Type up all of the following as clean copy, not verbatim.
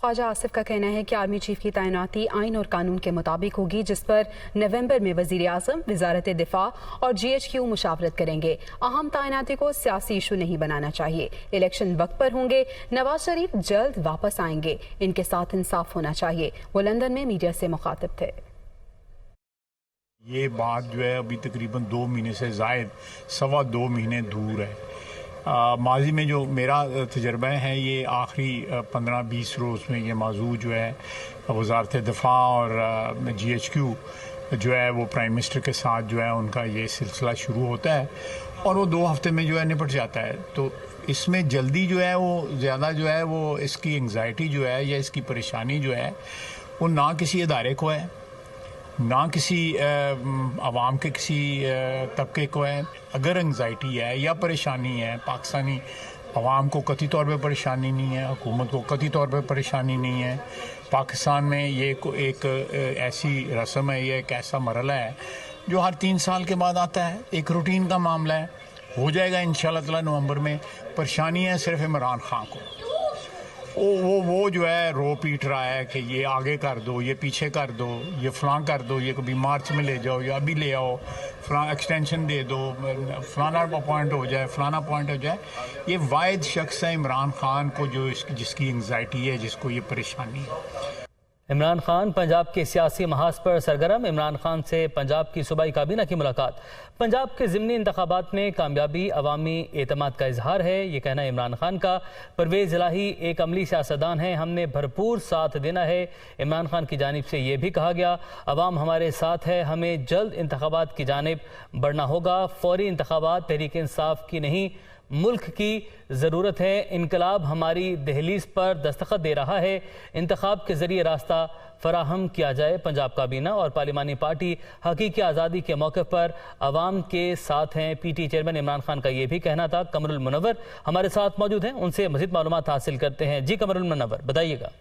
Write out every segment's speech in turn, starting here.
ख्वाजा आसिफ का कहना है कि आर्मी चीफ की तैनाती आइन और कानून के मुताबिक होगी, जिस पर नवंबर में वजीर आजम, वजारत दिफा और GHQ मुशावरत करेंगे। अहम तैनाती को सियासी इशू नहीं बनाना चाहिए। इलेक्शन वक्त पर होंगे। नवाज शरीफ जल्द वापस आएंगे। इनके साथ इंसाफ होना चाहिए। वो लंदन में मीडिया से मुखातिब थे। ये बात जो है अभी तकरीबन 2 महीने से ज़ायद 2.25 महीने दूर है। माजी में जो मेरा तजर्बा है, ये आखिरी 15-20 रोज़ में ये मौजूद जो है वजारत दिफा और GHQ जो है वो प्राइम मिनिस्टर के साथ जो है उनका ये सिलसिला शुरू होता है और वो 2 हफ्ते में जो है निपट जाता है। तो इसमें जल्दी जो है वो ज़्यादा जो है वो इसकी एंग्जाइटी जो है या इसकी परेशानी जो है वो ना किसी इदारे को है, ना किसी आवाम के किसी तबके को है। अगर एंग्जाइटी है या परेशानी है, पाकिस्तानी आवाम को कतई तौर पे परेशानी नहीं है, हुकूमत को कतई तौर पे परेशानी नहीं है। पाकिस्तान में ये एक ऐसी रस्म है, ये एक ऐसा मरहला है जो हर 3 साल के बाद आता है। एक रूटीन का मामला है, हो जाएगा इंशाअल्लाह ताला नवंबर में। परेशानी है सिर्फ इमरान खान को। वो जो है रो पीट रहा है कि ये आगे कर दो, ये पीछे कर दो, ये फलां कर दो, ये कभी मार्च में ले जाओ या अभी ले आओ, फलां एक्सटेंशन दे दो, फलाना अपॉइंट हो जाए, फलाना अपॉइंट हो जाए। ये वाहिद शख्स है इमरान खान को जो जिसकी एंग्जाइटी है, जिसको ये परेशानी है। इमरान खान पंजाब के सियासी महाज पर सरगर्म। इमरान खान से पंजाब की सूबाई काबीना की मुलाकात। पंजाब के ज़िमनी इंतखाबात में कामयाबी अवामी एतमाद का इजहार है, ये कहना इमरान खान का। परवेज़ इलाही एक अमली सियासतदान है, हमने भरपूर साथ देना है। इमरान खान की जानिब से ये भी कहा गया, अवाम हमारे साथ है, हमें जल्द इंतखाबात की जानिब बढ़ना होगा। फौरी इंतखाबात तहरीक इंसाफ की नहीं, मुल्क की ज़रूरत है। इनकलाब हमारी दहलीज पर दस्तखत दे रहा है, इंतखाब के ज़रिए रास्ता फराहम किया जाए। पंजाब काबीना और पार्लिमानी पार्टी हकीकी आज़ादी के मौके पर अवाम के साथ हैं। PT चेयरमैन इमरान खान का ये भी कहना था। कमरुल मुनव्वर हमारे साथ मौजूद हैं, उनसे मज़ीद मालूमात हासिल करते हैं। जी कमरुल मुनव्वर, बताइएगा।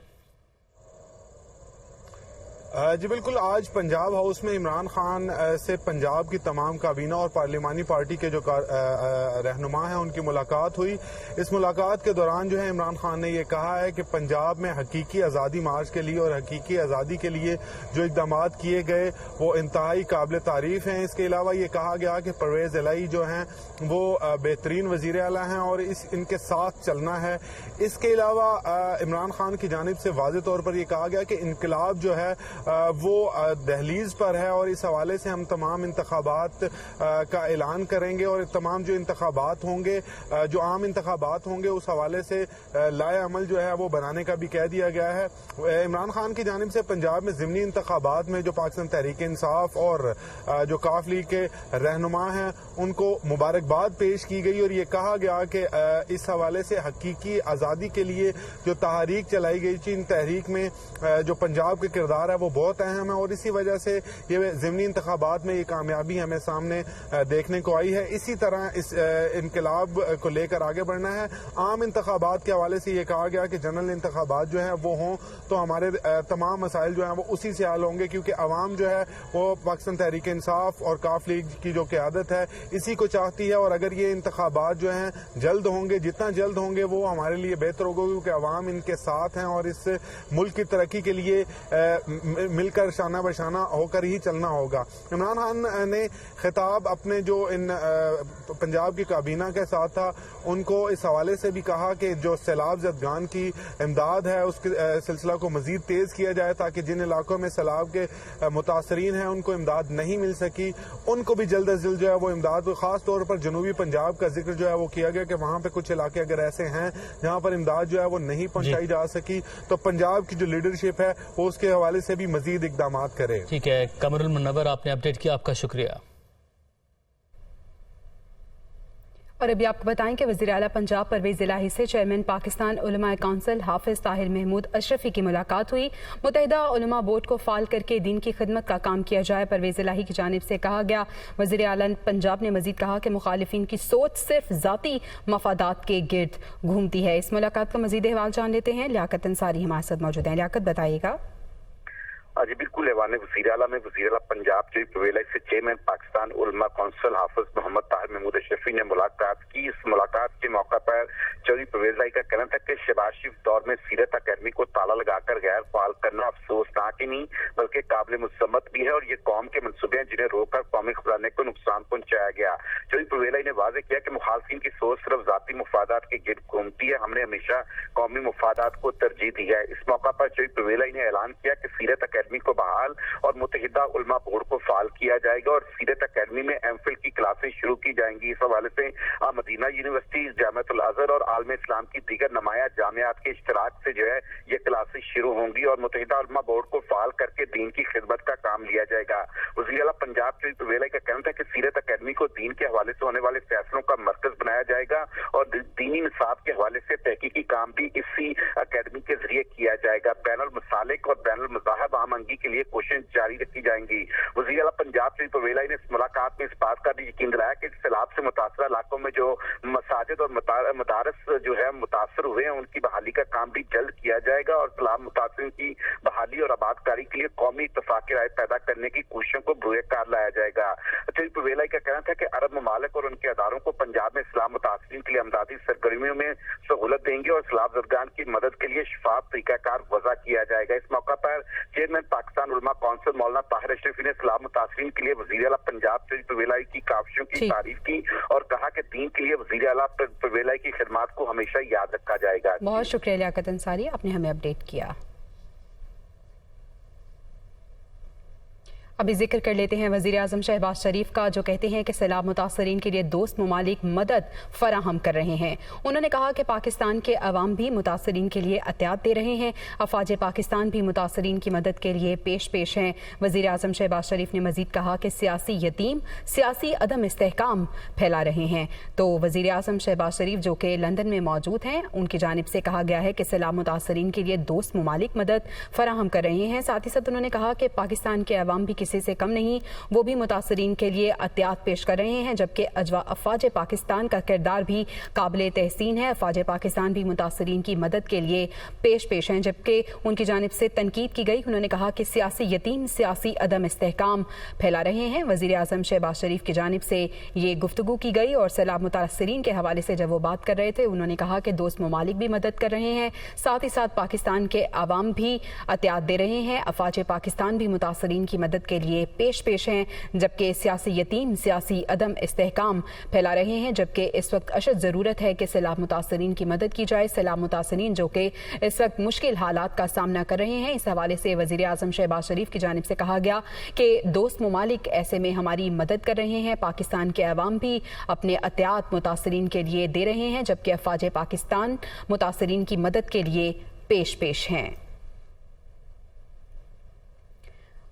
जी बिल्कुल, आज पंजाब हाउस में इमरान खान से पंजाब की तमाम काबीना और पार्लिमानी पार्टी के जो रहनुमा हैं उनकी मुलाकात हुई। इस मुलाकात के दौरान जो है इमरान खान ने ये कहा है कि पंजाब में हकीकी आज़ादी मार्च के लिए और हकीकी आज़ादी के लिए जो इक़दाम किए गए वो इंतहाई काबिल तारीफ़ हैं। इसके अलावा ये कहा गया कि परवेज़ इलाही जो हैं वो बेहतरीन वज़ीर आला हैं और इनके साथ चलना है। इसके अलावा इमरान खान की जानिब से वाज़ेह तौर पर यह कहा गया कि इनकलाब जो है वो दहलीज पर है और इस हवाले से हम तमाम इंतखाबात का ऐलान करेंगे और तमाम जो इंतखाबात होंगे, जो आम इंतखाबात होंगे, उस हवाले से लाए अमल जो है वो बनाने का भी कह दिया गया है। इमरान खान की जानिब से पंजाब में ज़िमनी इंतखाबात में जो पाकिस्तान तहरीक इंसाफ और जो काफ लीग के रहनुमा हैं उनको मुबारकबाद पेश की गई और ये कहा गया कि इस हवाले से हकीकी आज़ादी के लिए जो तहरीक चलाई गई थी, इन तहरीक में जो पंजाब के किरदार है वो बहुत अहम है और इसी वजह से ये ज़िमनी इंतखाबात में ये कामयाबी हमें सामने देखने को आई है। इसी तरह इस इनकलाब को लेकर आगे बढ़ना है। आम इंतखाबात के हवाले से ये कहा गया कि जनरल इंतखाबात जो है वो हों तो हमारे तमाम मसाइल जो हैं वो उसी से हल होंगे, क्योंकि अवाम जो है वो पाकिस्तान तहरीक इंसाफ और काफ लीग की जो क़यादत है इसी को चाहती है और अगर ये इंतखाबात जो हैं जल्द होंगे, जितना जल्द होंगे वो हमारे लिए बेहतर होगा, क्योंकि अवाम इनके साथ हैं और इस मुल्क की तरक्की के लिए मिलकर शाना बशाना होकर ही चलना होगा। इमरान खान ने खिताब अपने जो इन पंजाब की काबीना के साथ था उनको इस हवाले से भी कहा कि जो सैलाब ज़दगान की इमदाद है उसके सिलसिला को मज़ीद तेज़ किया जाए ताकि जिन इलाकों में सैलाब के मुतासरीन हैं उनको इमदाद नहीं मिल सकी उनको भी जल्द अज जल्द जो है वो इमदाद, ख़ास तौर पर जनूबी पंजाब का जिक्र जो है वो किया गया कि वहाँ पर कुछ इलाके अगर ऐसे हैं जहाँ पर इमदाद जो है वो नहीं पहुँचाई जा सकी तो पंजाब की जो लीडरशिप है वो उसके हवाले से भी मज़ीद इक़दाम करे। ठीक है कमरुल मुनव्वर, आपने अपडेट किया, आपका शुक्रिया। और अभी आपको बताएं कि वज़ीर आला पंजाब परवेज़ इलाही से चेयरमैन पाकिस्तान उलमा काउंसिल हाफिज ताहिर महमूद अशरफी की मुलाकात हुई। मुत्तहिदा उलमा बोर्ड को फाल करके दीन की खिदमत का काम किया जाए, परवेज़ इलाही की जानिब से कहा गया। वज़ीर आला पंजाब ने मजीद कहा कि मुखालिफिन की सोच सिर्फ ज़ाती मफादात के गिर्द घूमती है। इस मुलाकात का मजीद अहवाल जान लेते हैं। लियाकत अंसारी हमारे साथ मौजूद हैं। लियाकत, बताइएगा। जी बिल्कुल, ऐवान वज़ीर आला में वज़ीर आला पंजाब जो परवेज़ इलाही से चेयरमैन पाकिस्तान उलमा काउंसिल हाफिज मोहम्मद ताहिर महमूद अशरफी ने मुलाकात की। इस मुलाकात के मौका पर चौधरी परवेज़ इलाही का कहना था कि शहबाज शरीफ दौर में सीरत अकादमी को ताला लगा को तरजीह दी है। इस मौका पर शरीफ पवेलाई ने ऐलान किया कि सीरत अकेडमी को बहाल और मुत्तहिदा उलमा बोर्ड को फाल किया जाएगा और सीरत अकेडमी में एमफिल की क्लासेस शुरू की जाएंगी। इस हवाले से मदीना यूनिवर्सिटी, जामिअतुल अज़हर और आलम इस्लाम की दीगर नुमाया जामियात के इश्तराक से जो है ये क्लासेस शुरू होंगी और मुत्तहिदा उलमा बोर्ड को फाल करके दीन की खिदमत का काम लिया जाएगा। वज़ीर आला पंजाब शरीफ पवेलाई का कहना था कि सीरत अकेडमी को दीन के हवाले से होने वाले फैसलों का मरकज बनाया जाएगा और दीनी निसाब के हवाले से तहकीकी काम भी इसी अकेडमी के जरिए किया जाएगा। बैनुल मसालिक और बैनुल मज़ाहब आमंगी के लिए कोशिश जारी रखी जाएंगी। वज़ीर आला पंजाब शरीफ पवेलाई ने इस मुलाकात में इस बात का भी यकीन दिलाया कि सैलाब से मुतासरा इलाकों में जो मसाजिद और मदारस जो है मुतासर हुए हैं उनकी बहाली का काम भी जल्द किया जाएगा और सैलाब मुतासरीन की बहाली और आबादकारी के लिए कौमी इत्तफाक राय पैदा करने की कोशिशों को बुरे कार लाया जाएगा। शरीफ पवेलाई का कहना था कि अरब ममालिक और उनके अदारों को पंजाब में इस्लाम मुतासरीन के लिए अमदादी सरगर्मियों में सहूलत देंगे और सैलाब ज़दगान की मदद के लिए शफाफ तरीकाकार वज़ा किया जाएगा। इस मौका पर चेयरमैन पाकिस्तान उलमा कौंसिल मौलाना ताहिर अशरफी ने सैलाब मुतासरीन के लिए वज़ीर आला पंजाब शरीफ पवेलाई की काविशों की तारीफ की और कहा कि दीन के लिए वज़ीर आला पवेलाई की खिदमत को हमेशा याद रखा जाएगा। बहुत शुक्रिया लियाकत अंसारी, आपने हमें अपडेट किया। अभी जिक्र कर लेते हैं वज़ीर आज़म शहबाज शरीफ का, जो कहते हैं कि सैलाब मुतासरीन के लिए दोस्त ममालिक मदद फराहम कर रहे हैं। उन्होंने कहा कि पाकिस्तान के अवाम भी मुतासरीन के लिए एहतियात दे रहे हैं। अफवाज पाकिस्तान भी मुतासरीन की मदद के लिए पेश हैं। वज़ीर आज़म शहबाज शरीफ ने मजीद कहा कि सियासी यतीम सियासी अदम इस्तेहकाम फैला रहे हैं। तो वज़ीर आज़म शहबाज शरीफ जो कि लंदन में मौजूद हैं, उनकी जानिब से कहा गया है कि सैलाब मुतासरीन के लिए दोस्त ममालिक मदद फराहम कर रहे हैं। साथ ही साथ उन्होंने कहा कि पाकिस्तान के अवाम भी किसी से कम नहीं, वो भी मुतासरीन के लिए एहतियात पेश कर रहे हैं, जबकि अफवाज पाकिस्तान का किरदार भी काबिल तहसीन है। अफवाज पाकिस्तान भी मुतासरीन की मदद के लिए पेश हैं, जबकि उनकी जानिब से तनकीद की गई। उन्होंने कहा कि सियासी यतीम सियासी अदम इस्तेहकाम फैला रहे हैं। वज़ीर आज़म शहबाज शरीफ की जानिब से ये गुफ्तगू की गई और सैलाब मुतासरीन के हवाले से जब वो बात कर रहे थे, उन्होंने कहा कि दोस्त ममालिक भी मदद कर रहे हैं, साथ ही साथ पाकिस्तान के अवाम भी एहतियात दे रहे हैं। अफवाज पाकिस्तान भी मुतासरीन की मदद के लिए पेश हैं, जबकि सियासी यतीम सियासी अदम इस्तेहकाम फैला रहे हैं। जबकि इस वक्त अशद ज़रूरत है कि सैलाब मुतासरीन की मदद की जाए। सैलाब मुतासरीन जो कि इस वक्त मुश्किल हालात का सामना कर रहे हैं। इस हवाले से वज़ीर आज़म शहबाज शरीफ की जानिब से कहा गया कि दोस्त ममालिक ऐसे में हमारी मदद कर रहे हैं। पाकिस्तान के अवाम भी अपने एहतियात मुतासरीन के लिए दे रहे हैं, जबकि अफवाज पाकिस्तान मुतासरीन की मदद के लिए पेश हैं।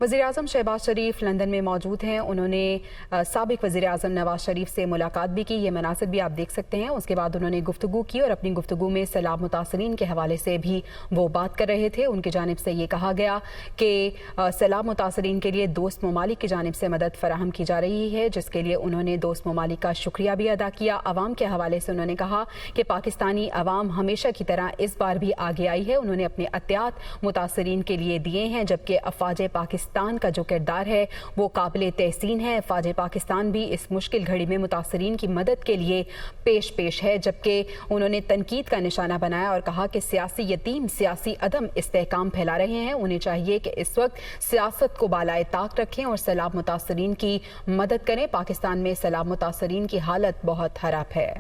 वज़ीर आज़म शहबाज शरीफ लंदन में मौजूद हैं। उन्होंने साबिक वज़ीर आज़म नवाज शरीफ से मुलाकात भी की, ये मनासिब भी आप देख सकते हैं। उसके बाद उन्होंने गुफ्तगू की और अपनी गुफ्तगू में सैलाब मुतासरीन के हवाले से भी वो बात कर रहे थे। उनकी जानिब से ये कहा गया कि सैलाब मुतासरीन के लिए दोस्त ममालिक की जानिब से मदद फराहम की जा रही है, जिसके लिए उन्होंने दोस्त ममालिक का शुक्रिया भी अदा किया। अवाम के हवाले से उन्होंने कहा कि पाकिस्तानी अवाम हमेशा की तरह इस बार भी आगे आई है। उन्होंने अपने एहतियात मुतासरीन के लिए दिए हैं, जबकि अफवाज पाकिस्तान का जो किरदार है वो काबिल तहसीन है। अफवाज पाकिस्तान भी इस मुश्किल घड़ी में मुतासरीन की मदद के लिए पेश है, जबकि उन्होंने तनकीद का निशाना बनाया और कहा कि सियासी यतीम सियासी अदम इस्तेहकाम फैला रहे हैं। उन्हें चाहिए कि इस वक्त सियासत को बालाए ताक रखें और सैलाब मुतासरीन की मदद करें। पाकिस्तान में सैलाब मुतासरीन की हालत बहुत खराब है।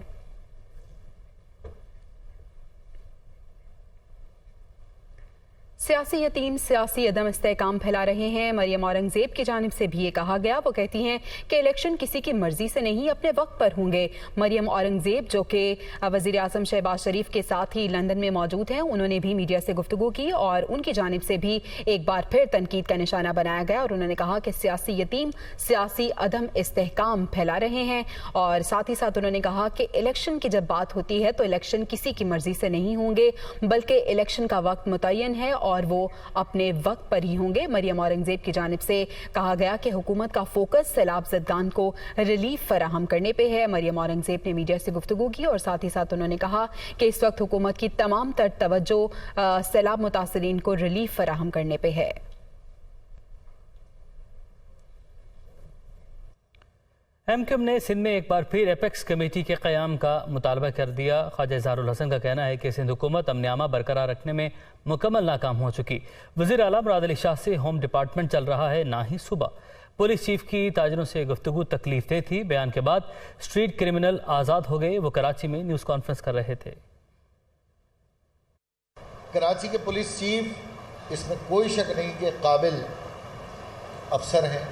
सियासी यतीम सियासी अदम इस्तेहकाम फैला रहे हैं। मरियम औरंगजेब की जानिब से भी ये कहा गया। वो कहती हैं कि इलेक्शन किसी की मर्जी से नहीं, अपने वक्त पर होंगे। मरियम औरंगजेब जो कि वज़ीर आज़म शहबाज शरीफ के साथ ही लंदन में मौजूद हैं, उन्होंने भी मीडिया से गुफ्तगू की और उनकी जानिब से भी एक बार फिर तनकीद का निशाना बनाया गया और उन्होंने कहा कि सियासी यतीम सियासी अदम इस्तेहकाम फैला रहे हैं। और साथ ही साथ उन्होंने कहा कि इलेक्शन की जब बात होती है तो इलेक्शन किसी की मर्जी से नहीं होंगे, बल्कि इलेक्शन का वक्त मुतय्यन है और वो अपने वक्त पर ही होंगे। मरियम औरंगजेब की जानिब से कहा गया कि हुकूमत का फोकस सैलाब ज़दगान को रिलीफ फराहम करने पे है। मरियम औरंगजेब ने मीडिया से गुफ्तगू की और साथ ही साथ उन्होंने कहा कि इस वक्त हुकूमत की तमाम तर तवज्जो सैलाब मुतासरीन को रिलीफ फराहम करने पे है। एमक्यूएम ने सिंध में एक बार फिर एपेक्स कमेटी के क़याम का मुतालबा कर दिया। ख्वाजा इज़हारुल हसन का कहना है कि सिंध हुकूमत अमन-ए-आमा बरकरार रखने में मुकम्मल नाकाम हो चुकी। वज़ीर आला मुराद अली शाह से होम डिपार्टमेंट चल रहा है, ना ही सूबा। पुलिस चीफ की ताजरों से गुफ्तगू तकलीफ दे थी। बयान के बाद स्ट्रीट क्रिमिनल आज़ाद हो गए। वो कराची में न्यूज़ कॉन्फ्रेंस कर रहे थे। کراچی کے پولیس چیف اس میں کوئی شک نہیں کہ قابل افسر ہیں،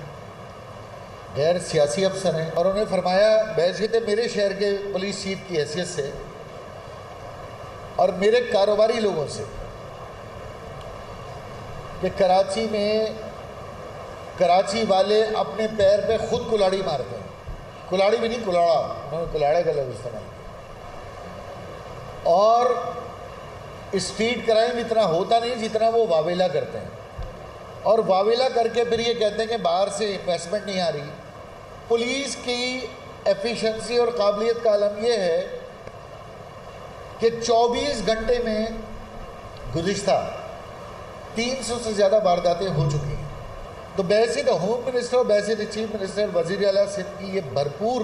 غیر سیاسی افسر ہیں، اور انہوں نے فرمایا بحیثیت میرے شہر کے پولیس چیف کی حیثیت سے اور میرے کاروباری لوگوں سے کہ کراچی میں کراچی والے اپنے پیر پہ خود کلاڑی مارتے ہیں، کلاڑی بھی نہیں کلاڑا، انہوں نے کلاڑے کا لفظ استعمال کیا، اور اسٹریٹ کرائم اتنا ہوتا نہیں جتنا وہ واویلا کرتے ہیں، اور واویلا کر کے پھر یہ کہتے ہیں کہ باہر سے انویسٹمنٹ نہیں آ رہی۔ پولیس کی ایفیشنسی اور قابلیت کا عالم یہ ہے کہ 24 گھنٹے میں گزشتہ 300 سے زیادہ وارداتیں ہو چکی ہیں۔ تو بحیثیت ہوم منسٹر اور بحیثیت چیف منسٹر وزیر اعلیٰ سندھ کی یہ بھرپور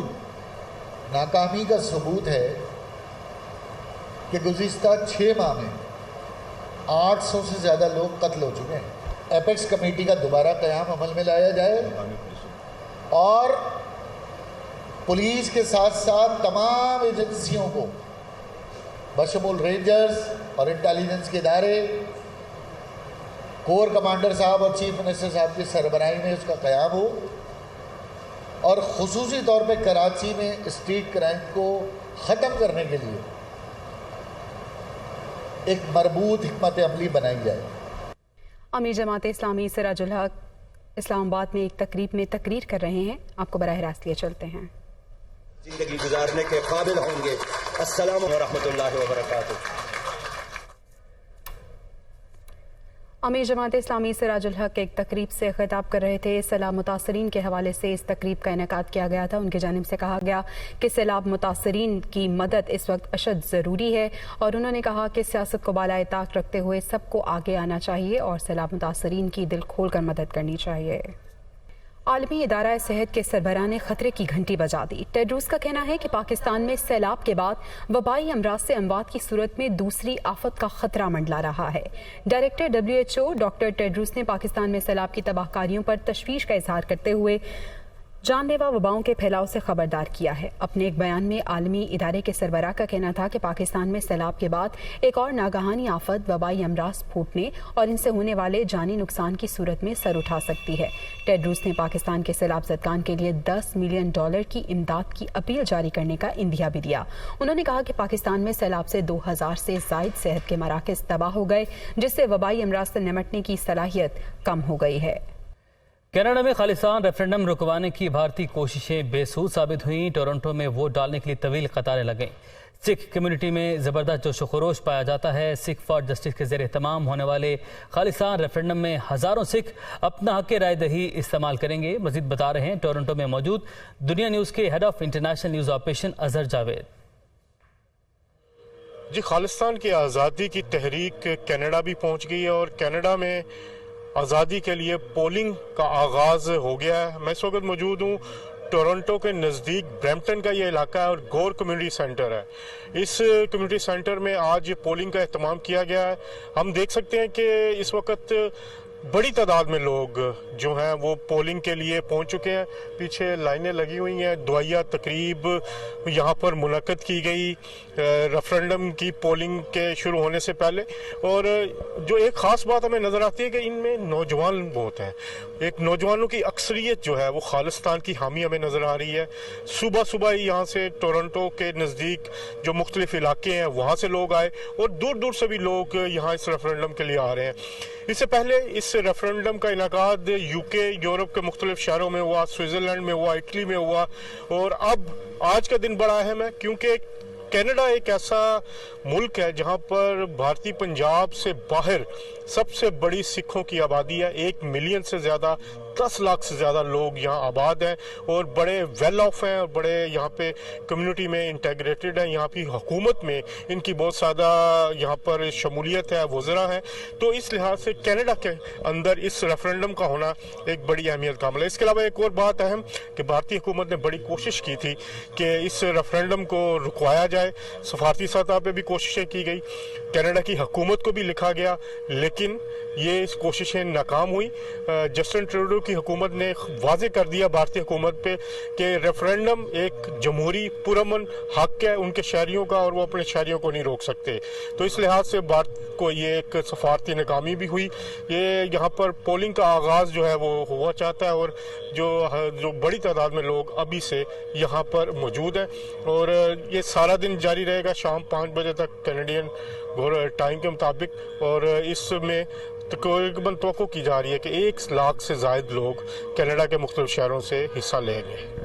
ناکامی کا ثبوت ہے کہ گزشتہ 6 ماہ میں 800 سے زیادہ لوگ قتل ہو چکے ہیں۔ ایپیکس کمیٹی کا دوبارہ قیام عمل میں لایا جائے اور پولیس کے ساتھ ساتھ تمام ایجنسیوں کو بشمول رینجرز اور انٹیلیجنس کے ادارے، کور کمانڈر صاحب اور چیف منسٹر صاحب کی سربراہی میں اس کا قیام ہو، اور خصوصی طور پہ کراچی میں اسٹریٹ کرائم کو ختم کرنے کے لیے ایک مربوط حکمت عملی بنائی جائے۔ امیر جماعت اسلامی سراج الحق اسلام آباد میں ایک تقریب میں تقریر کر رہے ہیں، آپ کو براہ راست لیے چلتے ہیں۔ زندگی گزارنے کے قابل ہوں گے۔ السلام ورحمۃ اللہ وبرکاتہ۔ امیر جماعت اسلامی سراج الحق ایک تقریب سے خطاب کر رہے تھے۔ سیلاب متاثرین کے حوالے سے اس تقریب کا انعقاد کیا گیا تھا۔ ان کی جانب سے کہا گیا کہ سیلاب متاثرین کی مدد اس وقت اشد ضروری ہے، اور انہوں نے کہا کہ سیاست کو بالائے طاق رکھتے ہوئے سب کو آگے آنا چاہیے اور سیلاب متاثرین کی دل کھول کر مدد کرنی چاہیے۔ عالمی ادارہ صحت کے سربراہ نے خطرے کی گھنٹی بجا دی۔ ٹیڈروس کا کہنا ہے کہ پاکستان میں سیلاب کے بعد وبائی امراض سے اموات کی صورت میں دوسری آفت کا خطرہ منڈلا رہا ہے۔ ڈائریکٹر WHO ڈاکٹر ٹیڈروس نے پاکستان میں سیلاب کی تباہ کاریوں پر تشویش کا اظہار کرتے ہوئے جان لیوا وباؤں کے پھیلاؤ سے خبردار کیا ہے۔ اپنے ایک بیان میں عالمی ادارے کے سربراہ کا کہنا تھا کہ پاکستان میں سیلاب کے بعد ایک اور ناگہانی آفت وبائی امراض پھوٹنے اور ان سے ہونے والے جانی نقصان کی صورت میں سر اٹھا سکتی ہے۔ ٹیڈروس نے پاکستان کے سیلاب زدگان کے لیے $10 ملین کی امداد کی اپیل جاری کرنے کا اندیا بھی دیا۔ انہوں نے کہا کہ پاکستان میں سیلاب سے 2000 سے زائد صحت کے مراکز تباہ ہو گئے، جس سے وبائی امراض سے نمٹنے کی صلاحیت کم ہو گئی ہے۔ کینیڈا میں خالصان ریفرنڈم رکوانے کی بھارتی کوششیں بے سود ثابت ہوئیں۔ ٹورنٹو میں ووٹ ڈالنے کے لیے طویل قطاریں لگیں۔ سکھ کمیونٹی میں زبردست جوش و خروش پایا جاتا ہے۔ سکھ فار جسٹس کے زیر اہتمام ہونے والے خالصان ریفرنڈم میں ہزاروں سکھ اپنا حق رائے دہی استعمال کریں گے۔ مزید بتا رہے ہیں ٹورنٹو میں موجود دنیا نیوز کے head of international news operation Azhar Javed. جی، خالصان کی آزادی کی تحریک کینیڈا بھی پہنچ گئی ہے اور کینیڈا میں آزادی کے لیے پولنگ کا آغاز ہو گیا ہے۔ میں اس وقت موجود ہوں ٹورنٹو کے نزدیک برمپٹن کا یہ علاقہ ہے اور گور کمیونٹی سینٹر ہے۔ اس کمیونٹی سینٹر میں آج پولنگ کا اہتمام کیا گیا ہے۔ ہم دیکھ سکتے ہیں کہ اس وقت بڑی تعداد میں لوگ جو ہیں وہ پولنگ کے لیے پہنچ چکے ہیں۔ پیچھے لائنیں لگی ہوئی ہیں۔ دعائیہ تقریب یہاں پر منعقد کی گئی ریفرنڈم کی پولنگ کے شروع ہونے سے پہلے، اور جو ایک خاص بات ہمیں نظر آتی ہے کہ ان میں نوجوان بہت ہیں۔ ایک نوجوانوں کی اکثریت جو ہے وہ خالصتان کی حامی ہمیں نظر آ رہی ہے۔ صبح صبح ہی یہاں سے ٹورنٹو کے نزدیک جو مختلف علاقے ہیں وہاں سے لوگ آئے اور دور دور سے بھی لوگ یہاں اس ریفرنڈم کے لیے آ رہے ہیں۔ اس سے پہلے اس ریفرنڈم کا انعقاد UK، یورپ کے مختلف شہروں میں ہوا، سوئٹزرلینڈ میں ہوا، اٹلی میں ہوا، اور اب آج کا دن بڑا اہم ہے کیونکہ کینیڈا ایک ایسا ملک ہے جہاں پر بھارتی پنجاب سے باہر سب سے بڑی سکھوں کی آبادی ہے۔ 1 ملین سے زیادہ، 10 لاکھ سے زیادہ لوگ یہاں آباد ہیں اور بڑے ویل آف ہیں اور بڑے یہاں پہ کمیونٹی میں انٹیگریٹڈ ہیں۔ یہاں کی حکومت میں ان کی بہت زیادہ یہاں پر شمولیت ہے، وزراء ہیں، تو اس لحاظ سے کینیڈا کے اندر اس ریفرنڈم کا ہونا ایک بڑی اہمیت کا عمل ہے۔ اس کے علاوہ ایک اور بات اہم کہ بھارتی حکومت نے بڑی کوشش کی تھی کہ اس ریفرنڈم کو رکوایا جائے है। सफारती सतह पे भी कोशिशें की गई, कनाडा की हुकूमत को भी लिखा गया, लेकिन ये इस कोशिशें नाकाम हुई। जस्टिन ट्रूडो की हुकूमत ने वाजे कर दिया भारतीय हुकूमत पे कि रेफरेंडम एक जमहूरी पुरअमन हक है उनके शहरियों का और वो अपने शहरियों को नहीं रोक सकते। तो इस लिहाज से भारत को ये एक सफारती नाकामी भी हुई। ये यहाँ पर पोलिंग का आगाज़ जो है वो हुआ चाहता है और जो बड़ी तादाद में लोग अभी से यहाँ पर मौजूद हैं और ये सारा दिन जारी रहेगा शाम 5 बजे तक कैनेडियन टाइम के मुताबिक। और इसमें तकरीबन तवक्को की जा रही है कि 1 लाख से ज़ायद लोग कनाडा के मुख्तलिफ शहरों से हिस्सा लेंगे।